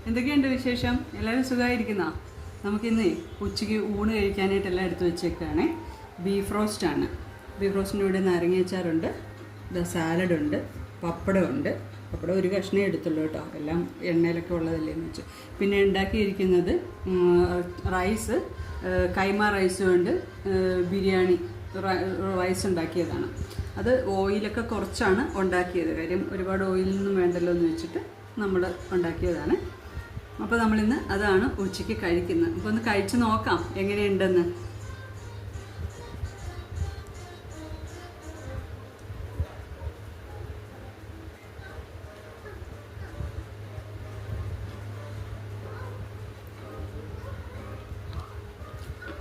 എന്തൊക്കെയുണ്ട് വിശേഷം? എല്ലാവരും സുഖമായിരിക്കുന്നോ? നമുക്കിന്ന് ഉച്ചയ്ക്ക് ഊണ് കഴിക്കാനായിട്ട് എല്ലാം എടുത്ത് വെച്ചേക്കാണ്. ബീഫ് റോസ്റ്റാണ്. ബീഫ് റോസ്റ്റിൻ്റെ കൂടെ നാരങ്ങയച്ചാറുണ്ട്, സാലഡുണ്ട്, പപ്പടമുണ്ട്. പപ്പടം ഒരു കഷ്ണേ എടുത്തുള്ളൂ കേട്ടോ, എല്ലാം എണ്ണയിലൊക്കെ ഉള്ളതല്ലേന്ന് വെച്ചു. പിന്നെ ഉണ്ടാക്കിയിരിക്കുന്നത് റൈസ്, കൈമ റൈസും ഉണ്ട്, ബിരിയാണി റൈസ് ഉണ്ടാക്കിയതാണ്. അത് ഓയിലൊക്കെ കുറച്ചാണ് ഉണ്ടാക്കിയത്, കാര്യം ഒരുപാട് ഓയിലൊന്നും വേണ്ടല്ലോ എന്ന് വെച്ചിട്ട് നമ്മൾ ഉണ്ടാക്കിയതാണ്. അപ്പോൾ നമ്മളിന്ന് അതാണ് ഉച്ചയ്ക്ക് കഴിക്കുന്നത്. അപ്പോൾ ഒന്ന് കഴിച്ച് നോക്കാം എങ്ങനെയുണ്ടെന്ന്.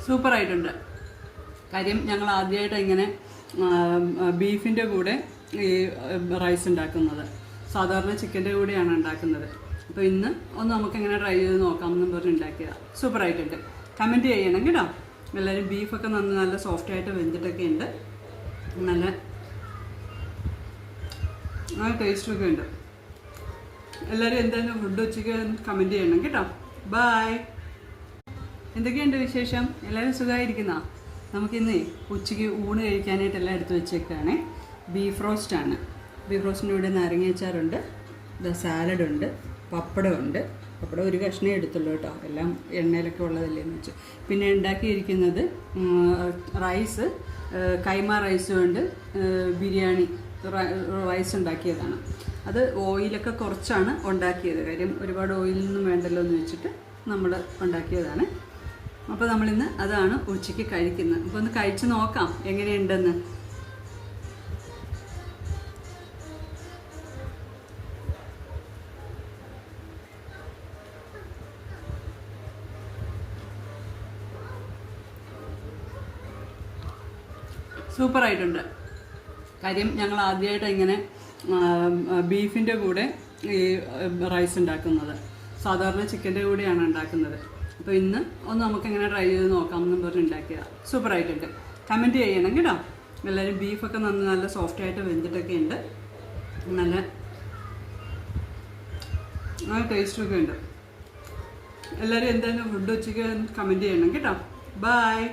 സൂപ്പറായിട്ടുണ്ട്. കാര്യം ഞങ്ങൾ ആദ്യമായിട്ട് ഇങ്ങനെ ബീഫിൻ്റെ കൂടെ ഈ റൈസ് ഉണ്ടാക്കുന്നത്. സാധാരണ ചിക്കൻ്റെ കൂടെയാണ് ഉണ്ടാക്കുന്നത്. അപ്പോൾ ഇന്ന് ഒന്ന് നമുക്കെങ്ങനെ ട്രൈ ചെയ്ത് നോക്കാമെന്ന് പറഞ്ഞ് ഉണ്ടാക്കിയതാണ്. സൂപ്പറായിട്ടുണ്ട്. കമൻറ്റ് ചെയ്യണം കേട്ടോ. എല്ലാവരും ബീഫൊക്കെ നല്ല സോഫ്റ്റായിട്ട് വെന്തിട്ടൊക്കെ ഉണ്ട്, നല്ല ടേസ്റ്റൊക്കെ ഉണ്ട്. എല്ലാവരും എന്തായാലും ഫുഡ് ഉച്ചയ്ക്ക് കമൻറ്റ് ചെയ്യണം കേട്ടോ. ബായ്. എന്തൊക്കെയുണ്ട് വിശേഷം? എല്ലാവരും സുഖമായിരിക്കുന്നോ? നമുക്കിന്ന് ഉച്ചയ്ക്ക് ഊണ് കഴിക്കാനായിട്ട് എല്ലാം എടുത്ത് വെച്ചേക്കാണ്. ബീഫ് റോസ്റ്റാണ്. ബീഫ് റോസ്റ്റിൻ്റെ കൂടെ നാരങ്ങയച്ചാറുണ്ട്, സാലഡുണ്ട്, പപ്പടമുണ്ട്. പപ്പടം ഒരു കഷ്ണേ എടുത്തുള്ളൂ കേട്ടോ, എല്ലാം എണ്ണയിലൊക്കെ ഉള്ളതല്ലേന്ന് വെച്ചു. പിന്നെ ഉണ്ടാക്കിയിരിക്കുന്നത് റൈസ്, കൈമ റൈസും ഉണ്ട്, ബിരിയാണി റൈസ് ഉണ്ടാക്കിയതാണ്. അത് ഓയിലൊക്കെ കുറച്ചാണ് ഉണ്ടാക്കിയത്, കാര്യം ഒരുപാട് ഓയിലൊന്നും വേണ്ടല്ലോ എന്ന് വെച്ചിട്ട് നമ്മൾ ഉണ്ടാക്കിയതാണ്. അപ്പോൾ നമ്മളിന്ന് അതാണ് ഉച്ചയ്ക്ക് കഴിക്കുന്നത്. അപ്പോൾ ഒന്ന് കഴിച്ച് നോക്കാം എങ്ങനെയുണ്ടെന്ന്. സൂപ്പറായിട്ടുണ്ട്. കാര്യം ഞങ്ങൾ ആദ്യമായിട്ട് ഇങ്ങനെ ബീഫിൻ്റെ കൂടെ ഈ റൈസ് ഉണ്ടാക്കുന്നത്. സാധാരണ ചിക്കൻ്റെ കൂടെയാണ് ഉണ്ടാക്കുന്നത്. അപ്പോൾ ഇന്ന് ഒന്ന് നമുക്കെങ്ങനെ ട്രൈ ചെയ്ത് നോക്കാമെന്ന് പറഞ്ഞ് ഉണ്ടാക്കിയതാണ്. സൂപ്പറായിട്ടുണ്ട്. കമൻറ്റ് ചെയ്യണം കേട്ടോ. എല്ലാവരും ബീഫൊക്കെ നല്ല സോഫ്റ്റായിട്ട് വെന്തിട്ടൊക്കെ ഉണ്ട്, നല്ല ടേസ്റ്റൊക്കെ ഉണ്ട്. എല്ലാവരും എന്തായാലും ഫുഡ് ഉച്ചയ്ക്ക് കമൻറ്റ് ചെയ്യണം കേട്ടോ. ബായ്.